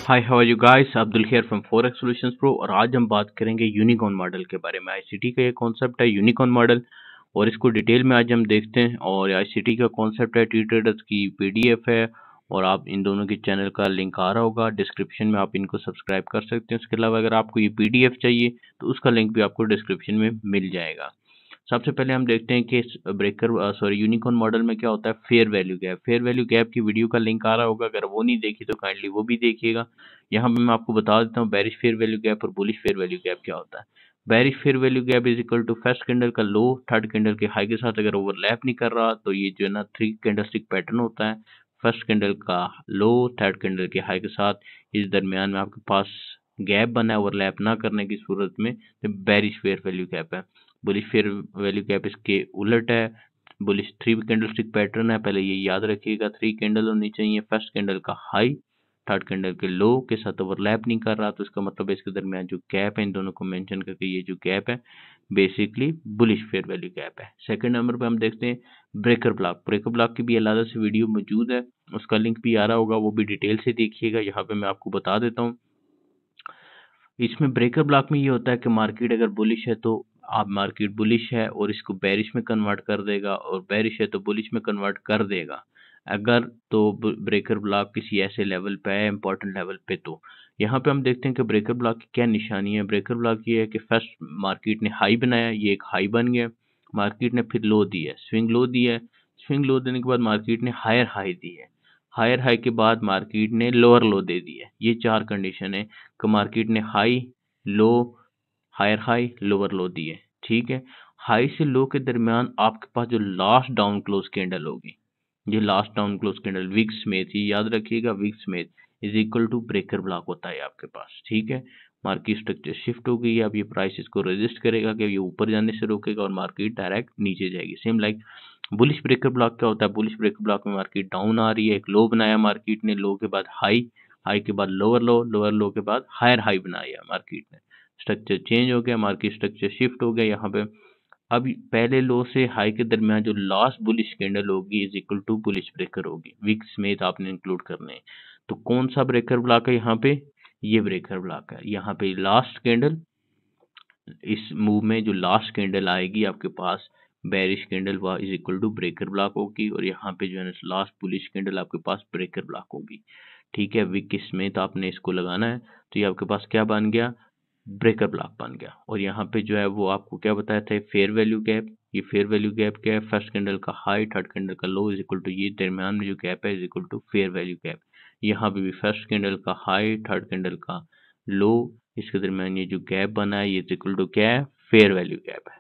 Hi how are you guys, Abdul Khair from forex solutions pro. और आज हम बात करेंगे यूनिकॉर्न मॉडल के बारे में। आईसीटी का ये कॉन्सेप्ट है यूनिकॉर्न मॉडल, और इसको डिटेल में आज हम देखते हैं। और आईसीटी का कॉन्सेप्ट है टी ट्रेडर्स की पीडीएफ है, और आप इन दोनों के चैनल का लिंक आ रहा होगा डिस्क्रिप्शन में, आप इनको सब्सक्राइब कर सकते हैं। उसके अलावा अगर आपको ये पीडीएफ चाहिए तो उसका लिंक भी आपको डिस्क्रिप्शन में मिल जाएगा। सबसे पहले हम देखते हैं कि यूनिकॉर्न मॉडल में क्या होता है। Fair value gap, fair value gap की वीडियो का लिंक आ रहा होगा, अगर वो नहीं देखी तो काइंडली वो भी देखिएगा। यहाँ पे मैं आपको बता देता हूँ बेरिश फेयर वैल्यू गैप और बुलिश फेयर वैल्यू गैप क्या होता है। Bearish fair value gap is equal to first candle का लो थर्ड कैंडल के हाई के साथ अगर ओवरलैप नहीं कर रहा, तो ये जो है ना 3 कैंडलस्टिक पैटर्न होता है। फर्स्ट कैंडल का लो थर्ड कैंडल के हाई के साथ इस दरमियान में आपके पास गैप बना है ओवरलैप ना करने की सूरत में, तो बेरिश फेयर वैल्यू गैप है। बुलिश फेयर वैल्यू गैप इसके उलट है। बुलिश 3 कैंडलस्टिक पैटर्न है, पहले ये याद रखिएगा। 3 कैंडल होनी चाहिए, फर्स्ट कैंडल का हाई थर्ड कैंडल के लो के साथ ओवरलैप नहीं कर रहा, तो इसका मतलब है इसके दरमियान जो गैप है, इन दोनों को मेंशन करके ये जो गैप है basically bullish fair value gap है। सेकंड नंबर पे हम देखते हैं ब्रेकर ब्लॉक। ब्रेकर ब्लॉक की भी अलग से वीडियो मौजूद है, उसका लिंक भी आ रहा होगा, वो भी डिटेल से देखिएगा। यहाँ पे मैं आपको बता देता हूँ। इसमें ब्रेकर ब्लॉक में ये होता है कि मार्केट अगर बुलिश है तो आप मार्केट बुलिश है और इसको बेरिश में कन्वर्ट कर देगा, और बेरिश है तो बुलिश में कन्वर्ट कर देगा। अगर तो ब्रेकर ब्लॉक किसी ऐसे लेवल पे है, इंपॉर्टेंट लेवल पे, तो यहाँ पे हम देखते हैं कि ब्रेकर ब्लॉक की क्या निशानी है। ब्रेकर ब्लॉक ये है कि फर्स्ट मार्केट ने हाई बनाया, ये एक हाई बन गया। मार्केट ने फिर लो दिया, स्विंग लो दिया है। स्विंग लो देने के बाद मार्केट ने हायर हाई दी है। हायर हाई के बाद मार्केट ने लोअर लो दे दी है। ये चार कंडीशन है कि मार्केट ने high low higher high lower low दी है। ठीक है, हाई से लो के दरमियान आपके पास जो लास्ट डाउन क्लोज कैंडल होगी, ये last down close candle wick smith, ये याद रखिएगा, wick smith is equal to breaker block होता है आपके पास। ठीक है, मार्केट स्ट्रक्चर शिफ्ट हो गई है, अब ये प्राइस इसको रेजिस्ट करेगा कि ये ऊपर जाने से रोकेगा, और मार्केट डायरेक्ट नीचे जाएगी। Same like bullish breaker block क्या होता है। बुलिश ब्रेकर ब्लॉक में मार्केट डाउन आ रही है, एक लो बनाया मार्केट ने, लो के बाद हाई, हाई के बाद लोअर लो, लोअर लो के बाद हायर हाई बनाया मार्केट ने। स्ट्रक्चर चेंज हो गया, मार्केट स्ट्रक्चर शिफ्ट हो गया यहाँ पे। अब पहले लो से हाई के दरमियान जो लास्ट बुलिश कैंडल होगी is equal to bullish breaker होगी। विक स्मिथ आपने इंक्लूड करने हैं। तो कौन सा ब्रेकर ब्लॉक है यहाँ पे, ये ब्रेकर ब्लॉक है। यहाँ पे लास्ट कैंडल, इस मूव में जो लास्ट कैंडल आएगी आपके पास बेरिश कैंडल, वह is equal to breaker block होगी, और यहाँ पे जो है लास्ट बुलिश कैंडल आपके पास ब्रेकर ब्लॉक होगी। ठीक है, विक स्मिथ आपने इसको लगाना है, तो ये आपके पास क्या बन गया, ब्रेकर ब्लॉक बन गया। और यहाँ पे जो है वो आपको क्या बताया था, फेयर वैल्यू गैप। ये फेयर वैल्यू गैप क्या है, फर्स्ट कैंडल का हाई थर्ड कैंडल का लो इज इक्वल टू, ये दरमियान में जो गैप है is equal to fair value gap. यहाँ पे भी फर्स्ट कैंडल का हाई थर्ड कैंडल का लो, इसके दरमियान ये जो गैप बना है ये इज इक्वल टू क्या है, फेयर वैल्यू गैप है।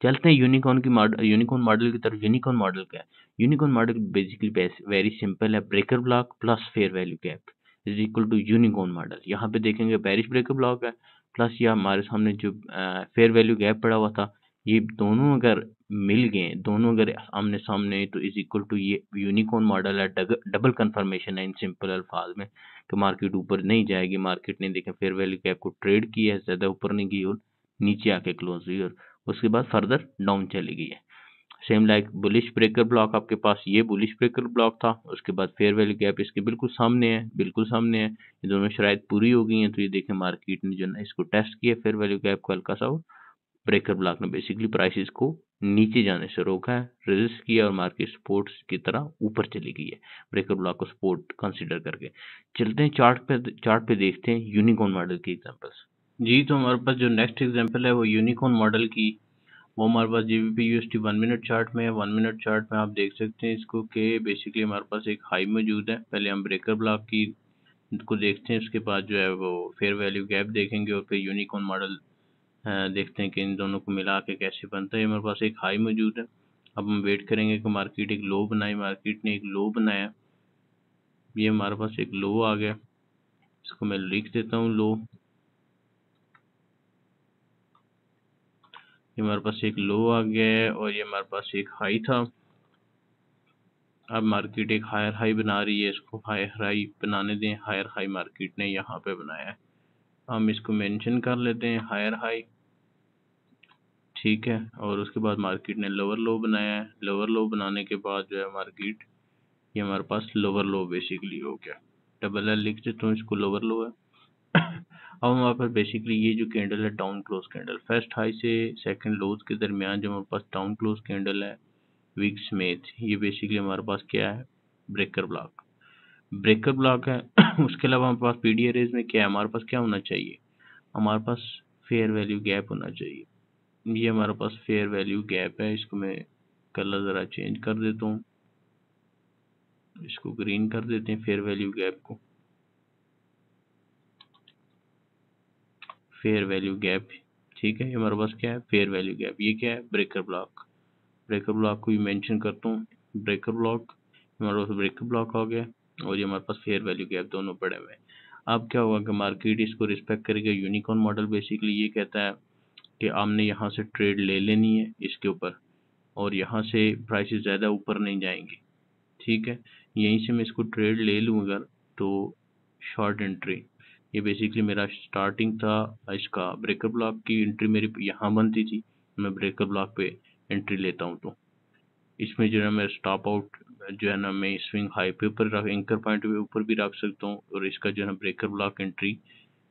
चलते हैं यूनिकॉर्न की मॉडल, यूनिकॉर्न मॉडल की तरफ। यूनिकॉर्न मॉडल क्या है, unicorn model basically very simple है, breaker block plus fair value gap is equal to unicorn model. यहाँ पे देखेंगे बेरिश ब्रेकर ब्लॉक है, प्लस ये हमारे सामने जो फेयर वैल्यू गैप पड़ा हुआ था, ये दोनों अगर मिल गए, दोनों अगर आमने सामने, तो इज इक्वल टू ये यूनिकॉर्न मॉडल है। डबल कंफर्मेशन है इन सिंपल अल्फाज में, कि मार्केट ऊपर नहीं जाएगी। मार्केट ने देखें फेयर वैल्यू गैप को ट्रेड किया है, ज्यादा ऊपर नहीं गई और नीचे आके क्लोज हुई, और उसके बाद फर्दर डाउन चली गई है। Same like bullish breaker block, आपके पास ये बुलिश ब्रेकर ब्लॉक था, उसके बाद फेयर वैल्यू गैप इसके बिल्कुल सामने है, बिल्कुल सामने है। ये दोनों शराइत पूरी हो गई हैं, तो ये देखें मार्केट ने जो है इसको टेस्ट किया फेयर वैल्यू गैप को हल्का सा, और ब्रेकर ब्लॉक ने बेसिकली प्राइसेस को नीचे जाने से रोका है, रेजिस्ट किया, और मार्केट सपोर्ट की तरह ऊपर चली गई है, ब्रेकर ब्लॉक को सपोर्ट कंसीडर करके। चलते हैं चार्ट पे देखते हैं यूनिकॉर्न मॉडल की एग्जांपल्स। जी, तो हमारे पास जो नेक्स्ट एग्जांपल है वो यूनिकॉर्न मॉडल की, वो हमारे पास जीबीपी यूएसडी 1 मिनट चार्ट में है। 1 मिनट चार्ट में आप देख सकते हैं इसको कि बेसिकली हमारे पास एक हाई मौजूद है। पहले हम ब्रेकर ब्लॉक की को देखते हैं, उसके बाद जो है वो फेयर वैल्यू गैप देखेंगे, और फिर यूनिकॉर्न मॉडल देखते हैं कि इन दोनों को मिला के कैसे बनता है। हमारे पास एक हाई मौजूद है, अब हम वेट करेंगे कि मार्केट एक लो बनाए। मार्केट ने एक लो बनाया, ये हमारे पास एक लो आ गया, इसको मैं लिख देता हूँ लो। ये हमारे पास एक लो आ गया है, और ये हमारे पास एक हाई था। अब मार्केट एक हायर हाई बना रही है, इसको हायर हाई बनाने दें। हायर हाई मार्केट ने यहाँ पे बनाया है, हम इसको मेंशन कर लेते हैं हायर हाई। ठीक है, और उसके बाद मार्केट ने लोअर लो बनाया है। लोअर लो बनाने के बाद जो है मार्केट, ये हमारे पास लोअर लो बेसिकली हो गया। डबल एल लिख देता हूँ, इसको लोअर लो है। अब हमारे पास बेसिकली ये जो कैंडल है down close candle, first high से सेकंड लोज के दरमियान जो हमारे पास डाउन क्लोज कैंडल है वीक स्मिथ, ये बेसिकली हमारे पास क्या है, ब्रेकर ब्लॉक, ब्रेकर ब्लॉक है। उसके अलावा हमारे पास पीडी रेज में क्या है, हमारे पास क्या होना चाहिए, हमारे पास फेयर वैल्यू गैप होना चाहिए। ये हमारे पास फेयर वैल्यू गैप है, इसको मैं कलर ज़रा चेंज कर देता हूँ, इसको ग्रीन कर देते हैं फेयर वैल्यू गैप को, फेयर वैल्यू गैप। ठीक है, ये हमारे पास क्या है, फेयर वैल्यू गैप। ये क्या है, ब्रेकर ब्लॉक, ब्रेकर ब्लॉक को भी मेंशन करता हूँ, ब्रेकर ब्लॉक, हमारे पास ब्रेकर ब्लॉक हो गया, और ये हमारे पास फेयर वैल्यू गैप दोनों पड़े हुए हैं। अब क्या होगा कि मार्केट इसको रिस्पेक्ट करेगा। यूनिकॉर्न मॉडल बेसिकली ये कहता है कि आपने यहाँ से ट्रेड ले लेनी है इसके ऊपर, और यहाँ से प्राइसेस ज़्यादा ऊपर नहीं जाएंगी। ठीक है, यहीं से मैं इसको ट्रेड ले लूँ अगर, तो शॉर्ट एंट्री, ये बेसिकली मेरा स्टार्टिंग था इसका, ब्रेकर ब्लॉक की एंट्री मेरी यहाँ बनती थी, मैं ब्रेकर ब्लॉक पे एंट्री लेता हूँ, तो इसमें जो है मैं स्टॉप आउट जो है ना, मैं स्विंग हाई पे ऊपर रख, एंकर पॉइंट पे ऊपर भी रख सकता हूँ, और इसका जो है ब्रेकर ब्लॉक एंट्री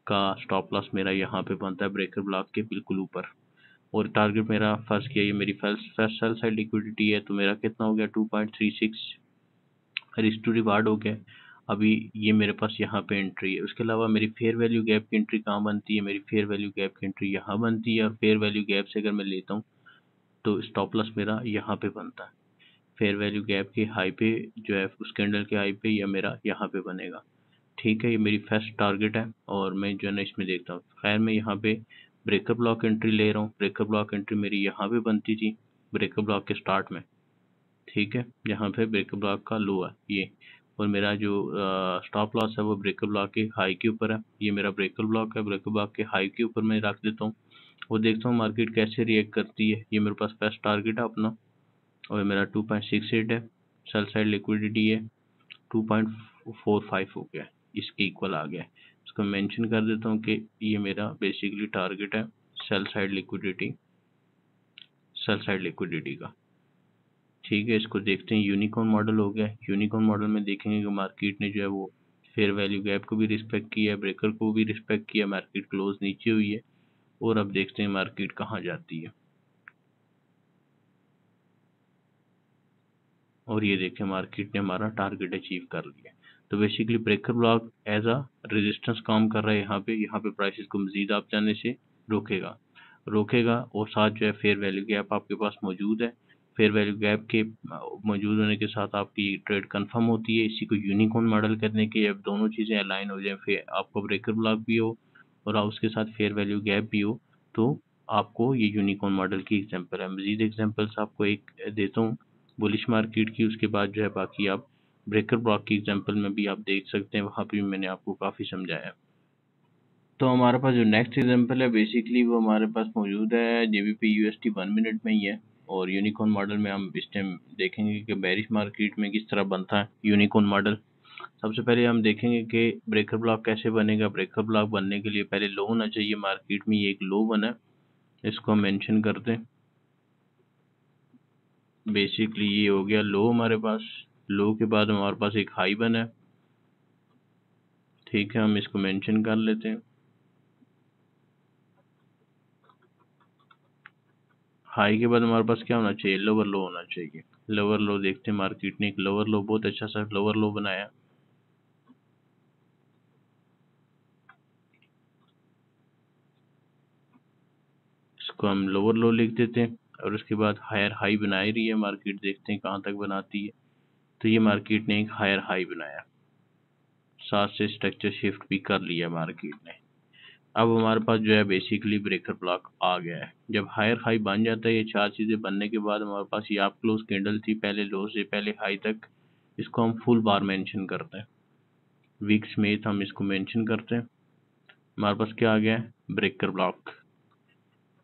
का स्टॉप लॉस मेरा यहाँ पे बनता है ब्रेकर ब्लॉक के बिल्कुल ऊपर। और टारगेट मेरा फर्स्ट किया, ये मेरी फर्स्ट सेल साइड लिक्विडिटी है, तो मेरा कितना हो गया 2.36 रिस्क टू रिवार्ड हो गया। अभी ये मेरे पास यहाँ पे एंट्री है। उसके अलावा मेरी फेयर वैल्यू गैप की एंट्री कहाँ बनती है, मेरी फेयर वैल्यू गैप की एंट्री यहाँ बनती है, और फेयर वैल्यू गैप से अगर मैं लेता हूँ तो स्टॉप लॉस मेरा यहाँ पे बनता है। फेयर वैल्यू गैप के हाई पे जो है, उस कैंडल के हाई पे, या मेरा यहाँ पे बनेगा। ठीक है, ये मेरी फर्स्ट टारगेट है, और मैं जो है ना इसमें देखता हूँ। खैर मैं यहाँ पे ब्रेकर ब्लॉक एंट्री ले रहा हूँ, ब्रेकर ब्लॉक एंट्री मेरी यहाँ पे बनती थी ब्रेकर ब्लॉक के स्टार्ट में। ठीक है, यहाँ पे ब्रेकर ब्लॉक का लो है ये, और मेरा जो स्टॉप लॉस है वो ब्रेकर ब्लॉक के हाई के ऊपर है। ये मेरा ब्रेकर ब्लॉक है, ब्रेकर ब्लॉक के हाई के ऊपर मैं रख देता हूँ, और देखता हूँ मार्केट कैसे रिएक्ट करती है। ये मेरे पास फर्स्ट टारगेट है अपना, और मेरा 2.68 है, सेल साइड लिक्विडिटी है 2.45 हो गया, इसके इक्वल आ गया। इसको मेंशन कर देता हूँ कि ये मेरा बेसिकली टारगेट है sell side liquidity, sell side liquidity का। ठीक है, इसको देखते हैं। यूनिकॉर्न मॉडल हो गया, यूनिकॉर्न मॉडल में देखेंगे कि मार्केट ने जो है वो फेयर वैल्यू गैप को भी रिस्पेक्ट किया है, ब्रेकर को भी रिस्पेक्ट किया, मार्केट क्लोज नीचे हुई है, और अब देखते हैं मार्केट कहाँ जाती है। और ये देखें मार्केट ने हमारा टारगेट अचीव कर लिया। तो basically breaker block as a resistance काम कर रहा है यहाँ पे प्राइसेस को मजीद आप जाने से रोकेगा, और साथ जो है फेयर वैल्यू गैप आपके पास मौजूद है। फेयर वैल्यू गैप के मौजूद होने के साथ आपकी ट्रेड कंफर्म होती है। इसी को यूनिकॉर्न मॉडल करने के, अब दोनों चीज़ें अलाइन हो जाए, फिर आपको ब्रेकर ब्लॉक भी हो और उसके साथ फेयर वैल्यू गैप भी हो, तो आपको ये यूनिकॉर्न मॉडल की एग्जांपल है। मजीद एग्जांपल्स आपको एक देता हूँ बुलिश मार्केट की, उसके बाद जो है बाकी आप ब्रेकर ब्लॉक की एग्जांपल में भी आप देख सकते हैं, वहाँ पे भी मैंने आपको काफ़ी समझाया। तो हमारे पास जो नेक्स्ट एग्जांपल है बेसिकली वो हमारे पास मौजूद है जेबीपी यूएसटी 1 मिनट में ही है, और यूनिकॉर्न मॉडल में हम इस टाइम देखेंगे कि बेरिश मार्केट में किस तरह बनता है यूनिकॉर्न मॉडल। सबसे पहले हम देखेंगे कि ब्रेकर ब्लॉक कैसे बनेगा। ब्रेकर ब्लॉक बनने के लिए पहले लो होना चाहिए, मार्केट में ये एक लो बना है, इसको हम मेंशन करते हैं। बेसिकली ये हो गया लो हमारे पास, लो के बाद हमारे पास एक हाई बना है। ठीक है, हम इसको मेंशन कर लेते हैं। हाई के बाद हमारे पास क्या होना चाहिए, लोअर लो होना चाहिए। लोअर लो देखते हैं, मार्केट ने एक लोअर लो, बहुत अच्छा सा लोअर लो बनाया। इसको हम लोअर लो लिख देते हैं, और उसके बाद हायर हाई बना ही रही है मार्केट, देखते हैं कहाँ तक बनाती है। तो ये मार्केट ने एक हायर हाई बनाया, साथ से स्ट्रक्चर शिफ्ट भी कर लिया मार्केट ने। अब हमारे पास जो है बेसिकली ब्रेकर ब्लॉक आ गया है। जब हायर हाई बन जाता है, ये चार चीज़ें बनने के बाद हमारे पास ये आप क्लोज कैंडल थी, पहले लो से पहले हाई तक, इसको हम फुल बार मेंशन करते हैं। वीक स्मिथ हम इसको मेंशन करते हैं। हमारे पास क्या आ गया है, ब्रेकर ब्लॉक,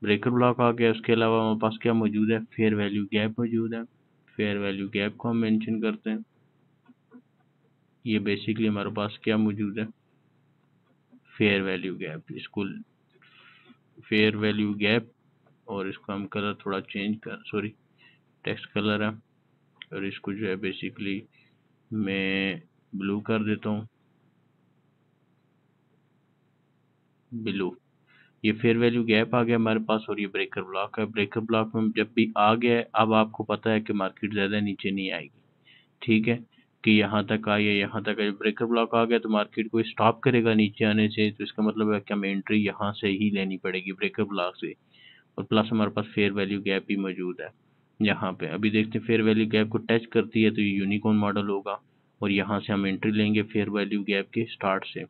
ब्रेकर ब्लॉक आ गया। उसके अलावा हमारे पास क्या मौजूद है, फेयर वैल्यू गैप मौजूद है, फेयर वैल्यू गैप को हम मेंशन करते हैं। ये बेसिकली हमारे पास क्या मौजूद है, फेयर वैल्यू गैप, इसको फेयर वैल्यू गैप, और इसको हम कलर थोड़ा चेंज कर, सॉरी टेक्स्ट कलर है, और इसको जो है बेसिकली मैं ब्लू कर देता हूँ। बिलो। ये फेयर वैल्यू गैप आ गया हमारे पास और ये ब्रेकर ब्लॉक है। ब्रेकर ब्लॉक में जब भी आ गया है, अब आपको पता है कि मार्केट ज़्यादा नीचे नहीं आएगी, ठीक है, कि यहाँ तक आई है, यहाँ तक है। ब्रेकर ब्लॉक आ गया तो मार्केट को स्टॉप करेगा नीचे आने से, तो इसका मतलब है कि हमें एंट्री यहाँ से ही लेनी पड़ेगी ब्रेकर ब्लॉक से। और प्लस हमारे पास फेयर वैल्यू गैप भी मौजूद है यहाँ पे। अभी देखते हैं फेयर वैल्यू गैप को टच करती है तो ये यूनिकॉर्न मॉडल होगा और यहाँ से हम एंट्री लेंगे फेयर वैल्यू गैप के स्टार्ट से।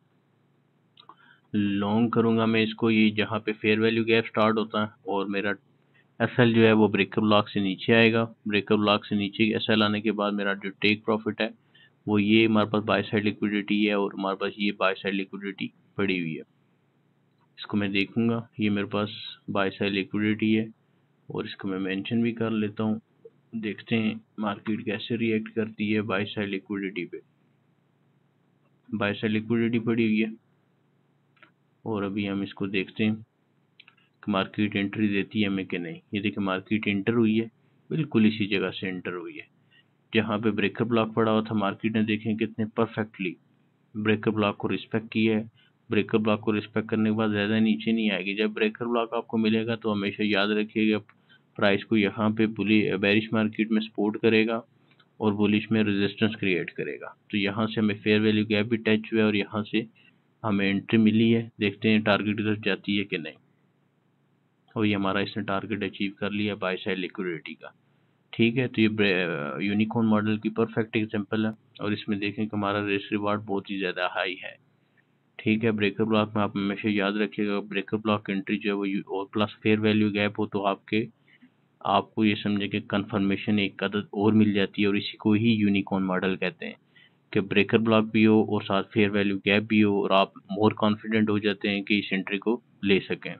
लॉन्ग करूंगा मैं इसको, ये जहाँ पे फेयर वैल्यू गैप स्टार्ट होता है और मेरा एसएल जो है वो ब्रेकर ब्लॉक से नीचे आएगा। ब्रेकर ब्लॉक से नीचे एसएल आने के बाद मेरा जो टेक प्रॉफिट है वो ये हमारे पास बाय साइड लिक्विडिटी है और हमारे पास ये बाय साइड लिक्विडिटी पड़ी हुई है। इसको मैं देखूंगा, ये मेरे पास बाय साइड लिक्विडिटी है और इसको मैं मेंशन भी कर लेता हूँ। देखते हैं मार्केट कैसे रिएक्ट करती है बाय साइड लिक्विडिटी पे। बाय साइड लिक्विडिटी पड़ी हुई है और अभी हम इसको देखते हैं कि मार्केट एंट्री देती है हमें कि नहीं। ये देखिए मार्केट एंटर हुई है, बिल्कुल इसी जगह से एंटर हुई है जहाँ पे ब्रेकर ब्लॉक पड़ा हुआ था। मार्केट ने देखें कितने परफेक्टली ब्रेकर ब्लॉक को रिस्पेक्ट किया है। ब्रेकर ब्लॉक को रिस्पेक्ट करने के बाद ज़्यादा नीचे नहीं आएगी। जब ब्रेकर ब्लॉक आपको मिलेगा तो हमेशा याद रखिएगा प्राइस को यहाँ पे बेरिश मार्केट में सपोर्ट करेगा और बुलिश में रेजिस्टेंस क्रिएट करेगा। तो यहाँ से हमें फेयर वैल्यू गैप भी टच हुआ है और यहाँ से हमें एंट्री मिली है। देखते हैं टारगेट की तरफ जाती है कि नहीं। और ये हमारा इसने टारगेट अचीव कर लिया बाय साइड लिक्विडिटी का, ठीक है। तो ये यूनिकॉर्न मॉडल की परफेक्ट एग्जांपल है और इसमें देखें कि हमारा रिस्क रिवार्ड बहुत ही ज़्यादा हाई है, ठीक है। ब्रेकर ब्लॉक में आप हमेशा याद रखिएगा ब्रेकर ब्लॉक एंट्री जो है वो और प्लस फेयर वैल्यू गैप हो तो आपको ये समझे कि कंफर्मेशन एक आदत और मिल जाती है और इसी को ही यूनिकॉर्न मॉडल कहते हैं कि ब्रेकर ब्लॉक भी हो और साथ फेयर वैल्यू गैप भी हो और आप मोर कॉन्फिडेंट हो जाते हैं कि इस एंट्री को ले सकें।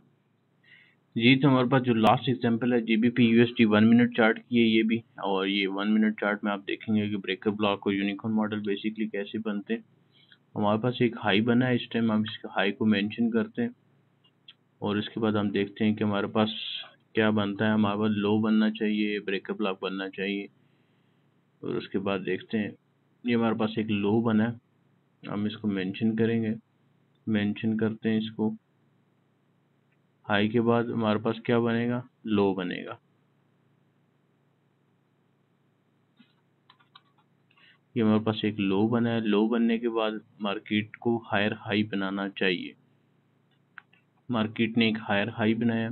जी, तो हमारे पास जो लास्ट एग्जांपल है जीबीपी यूएसडी 1 मिनट चार्ट की है ये भी। और ये 1 मिनट चार्ट में आप देखेंगे कि ब्रेकर ब्लॉक और यूनिकॉर्न मॉडल बेसिकली कैसे बनते हैं। हमारे पास एक हाई बना है, इस टाइम हम इसके हाई को मेंशन करते हैं और इसके बाद हम देखते हैं कि हमारे पास क्या बनता है। हमारे पास लो बनना चाहिए, ब्रेकर ब्लॉक बनना चाहिए और उसके बाद देखते हैं। ये हमारे पास एक लो बना है, हम इसको मेंशन करेंगे, मेंशन करते हैं इसको। हाई के बाद हमारे पास क्या बनेगा, लो बनेगा। ये हमारे पास एक लो बना है, लो बनने के बाद मार्केट को हायर हाई बनाना चाहिए। मार्केट ने एक हायर हाई बनाया,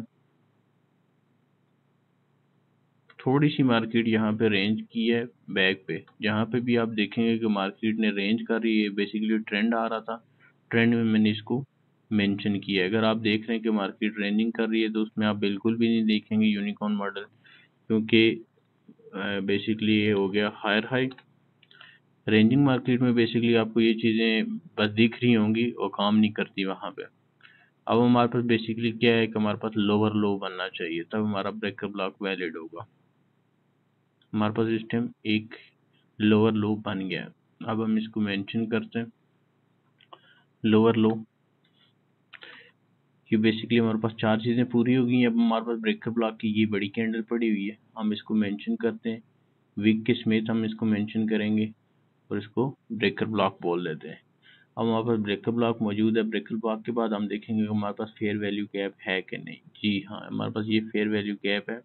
थोड़ी सी मार्केट यहाँ पे रेंज की है बैक पे। जहाँ पे भी आप देखेंगे कि मार्केट ने रेंज कर रही है, बेसिकली ट्रेंड आ रहा था, ट्रेंड में मैंने इसको मेंशन किया है। अगर आप देख रहे हैं कि मार्केट रेंजिंग कर रही है तो उसमें आप बिल्कुल भी नहीं देखेंगे यूनिकॉर्न मॉडल, क्योंकि बेसिकली ये हो गया हायर हाई। रेंजिंग मार्केट में बेसिकली आपको ये चीज़ें बस दिख रही होंगी और काम नहीं करती वहाँ पे। अब हमारे पास बेसिकली क्या है कि हमारे पास लोअर लो बनना चाहिए, तब हमारा ब्रेकर ब्लॉक वैलिड होगा। हमारे पास इस टाइम एक लोअर लो बन गया है। अब हम इसको मेंशन करते हैं लोअर लो। ये बेसिकली हमारे पास चार चीज़ें पूरी हो गई हैं। अब हमारे पास ब्रेकर ब्लॉक की ये बड़ी कैंडल पड़ी हुई है, हम इसको मेंशन करते हैं वीक के समेत हम इसको मेंशन करेंगे और इसको ब्रेकर ब्लॉक बोल देते हैं। अब हमारे पास ब्रेकर ब्लॉक मौजूद है। ब्रेकर ब्लॉक के बाद हम देखेंगे कि हमारे पास फेयर वैल्यू गैप है कि नहीं। जी हाँ, हमारे पास ये फेयर वैल्यू गैप है।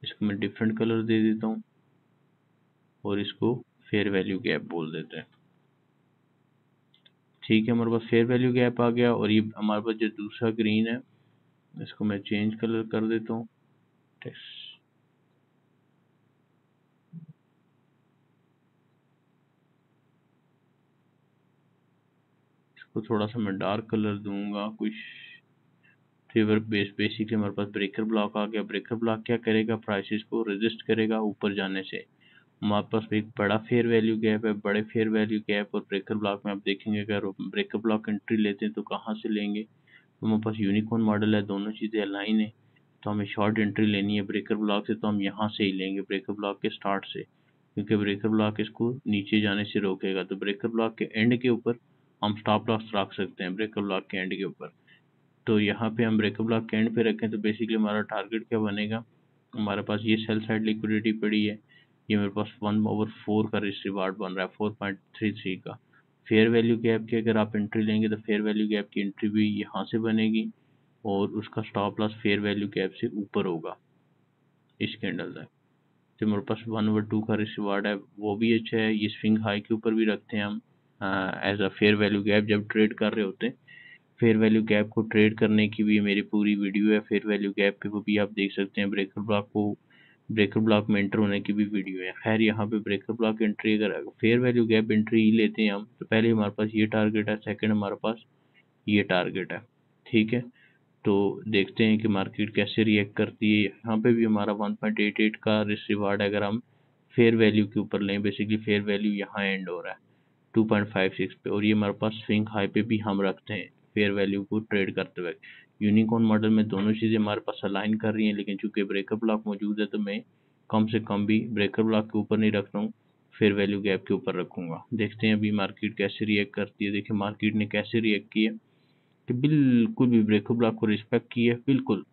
इसको मैं डिफरेंट कलर दे देता हूँ और इसको फेयर वैल्यू गैप बोल देते हैं, ठीक है। हमारे पास फेयर वैल्यू गैप आ गया और ये हमारे पास जो दूसरा ग्रीन है इसको मैं चेंज कलर कर देता हूँ टेक्स्ट। इसको थोड़ा सा मैं डार्क कलर दूंगा कुछ। फेवर बेसिकली हमारे पास ब्रेकर ब्लॉक आ गया। ब्रेकर ब्लॉक क्या करेगा, प्राइसेस को रेजिस्ट करेगा ऊपर जाने से। हमारे पास एक बड़ा फेयर वैल्यू गैप है, बड़े फेयर वैल्यू गैप और ब्रेकर ब्लॉक में आप देखेंगे अगर ब्रेकर ब्लॉक एंट्री लेते हैं तो कहाँ से लेंगे। तो हमारे पास यूनिकॉर्न मॉडल है, दोनों चीज़ें अलाइन है, तो हमें शॉर्ट एंट्री लेनी है ब्रेकर ब्लॉक से, तो हम यहाँ से ही लेंगे ब्रेकर ब्लॉक के स्टार्ट से, क्योंकि ब्रेकर ब्लॉक इसको नीचे जाने से रोकेगा। तो ब्रेकर ब्लॉक के एंड के ऊपर हम स्टॉप लॉस रख सकते हैं, ब्रेकर ब्लॉक के एंड के ऊपर। तो यहाँ पे हम ब्रेकर ब्लॉक के एंड पे रखें तो बेसिकली हमारा टारगेट क्या बनेगा, हमारे पास ये सेल साइड लिक्विडिटी पड़ी है, ये मेरे पास 1/4 का रिस्क रिवार्ड बन रहा है 4.33 का। फेयर वैल्यू गैप की अगर आप एंट्री लेंगे तो फेयर वैल्यू गैप की एंट्री भी यहाँ से बनेगी और उसका stop loss fair value gap से ऊपर होगा इस कैंडल तक। जो मेरे पास 1/2 का रिवार्ड है वो भी अच्छा है। ये स्विंग हाई के ऊपर भी रखते हैं हम as a fair value gap जब ट्रेड कर रहे होते हैं। फेयर वैल्यू गैप को ट्रेड करने की भी मेरी पूरी वीडियो है फेयर वैल्यू गैप पे, वो भी आप देख सकते हैं। ब्रेकर ब्लॉक में एंटर होने की भी वीडियो है। खैर यहाँ पे ब्रेकर ब्लॉक एंट्री अगर फेयर वैल्यू गैप एंट्री ही लेते हैं हम तो पहले हमारे पास ये टारगेट है, सेकंड हमारे पास ये टारगेट है, ठीक है। तो देखते हैं कि मार्केट कैसे रिएक्ट करती है। यहाँ पे भी हमारा 1.88 का रिस्क रिवार्ड अगर हम फेयर वैल्यू के ऊपर लें, बेसिकली फेयर वैल्यू यहाँ एंड हो रहा है 2.56 पे, और ये हमारे पास स्विंग हाई पे भी हम रखते हैं फेयर वैल्यू को ट्रेड करते हुए। यूनिकॉर्न मॉडल में दोनों चीज़ें हमारे पास अलाइन कर रही हैं, लेकिन चूंकि ब्रेकर ब्लॉक मौजूद है तो मैं कम से कम भी ब्रेकर ब्लॉक के ऊपर नहीं रख रहा हूँ, फेयर वैल्यू गैप के ऊपर रखूंगा। देखते हैं अभी मार्केट कैसे रिएक्ट करती है। देखिए मार्केट ने कैसे रिएक्ट किया कि बिल्कुल भी ब्रेकर ब्लॉक को रिस्पेक्ट की है बिल्कुल,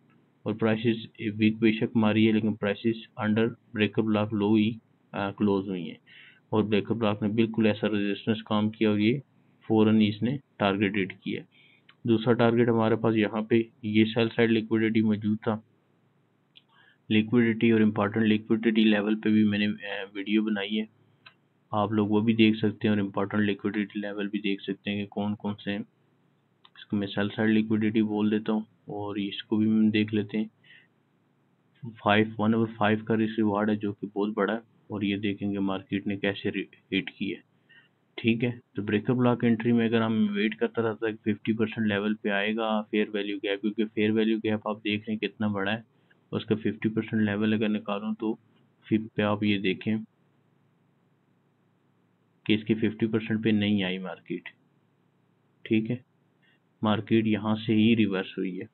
और प्राइसेस वीक बेशक मारी है लेकिन प्राइसेस अंडर ब्रेकर ब्लॉक लो ही क्लोज हुई हैं, और ब्रेकर ब्लॉक ने बिल्कुल ऐसा रेजिस्टेंस काम किया और ये फौरन इसने टारगेट हिट किया। दूसरा टारगेट हमारे पास यहाँ पे ये सेल साइड लिक्विडिटी मौजूद था। लिक्विडिटी और इम्पोर्टेंट लिक्विडिटी लेवल पे भी मैंने वीडियो बनाई है, आप लोग वो भी देख सकते हैं, और इम्पोर्टेंट लिक्विडिटी लेवल भी देख सकते हैं कि कौन कौन से हैं। इसको मैं सेल साइड लिक्विडिटी बोल देता हूँ और इसको भी हम देख लेते हैं। 1/5 का रिवार्ड है जो कि बहुत बड़ा है, और ये देखेंगे मार्केट ने कैसे हिट किया है, ठीक है। तो ब्रेकर ब्लॉक एंट्री में अगर हम वेट करता रहता है 50% लेवल पे आएगा फेयर वैल्यू गैप, क्योंकि फेयर वैल्यू गैप आप देख रहे हैं कितना बड़ा है, उसका 50% लेवल अगर निकालूं तो फिर पे आप ये देखें कि इसकी 50% पे नहीं आई मार्केट, ठीक है। मार्केट यहाँ से ही रिवर्स हुई है,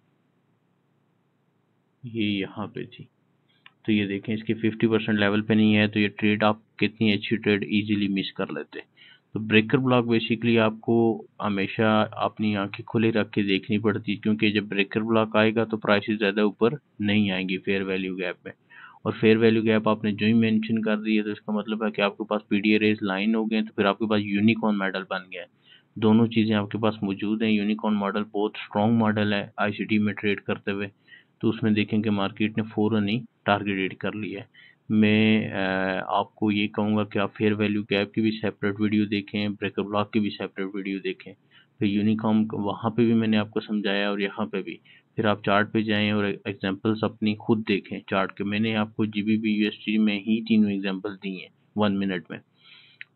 ये यहाँ पे थी, तो ये देखें इसके 50% लेवल पे नहीं है, तो ये ट्रेड आप कितनी अच्छी ट्रेड इजीली मिस कर लेते। तो ब्रेकर ब्लॉक बेसिकली आपको हमेशा अपनी आंखें खुले रख के देखनी पड़ती है, क्योंकि जब ब्रेकर ब्लॉक आएगा तो प्राइसेस ज़्यादा ऊपर नहीं आएंगी फेयर वैल्यू गैप में, और फेयर वैल्यू गैप आपने जो ही मेंशन कर दी है तो इसका मतलब है कि आपके पास पीडीए रेस लाइन हो गए, तो फिर आपके पास यूनिकॉर्न मॉडल बन गया है। दोनों चीज़ें आपके पास मौजूद हैं। यूनिकॉर्न मॉडल बहुत स्ट्रॉन्ग मॉडल है आईसीटी में ट्रेड करते हुए, तो उसमें देखेंगे मार्केट ने फ़ौरन ही टारगेट हिट कर लिया है। मैं आपको ये कहूँगा कि आप फेयर वैल्यू गैप की भी सेपरेट वीडियो देखें, ब्रेकर ब्लॉक की भी सेपरेट वीडियो देखें। फिर यूनिकॉर्न वहाँ पे भी मैंने आपको समझाया और यहाँ पे भी। फिर आप चार्ट पे जाएं और एग्जांपल्स अपनी खुद देखें चार्ट के। मैंने आपको जीबीपी यूएसडी में ही तीनों एग्जांपल दी हैं 1 मिनट में,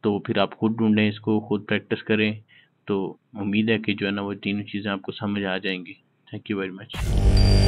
तो फिर आप खुद ढूंढें इसको, खुद प्रैक्टिस करें। तो उम्मीद है कि जो है ना वो तीनों चीज़ें आपको समझ आ जाएंगी। Thank you very much.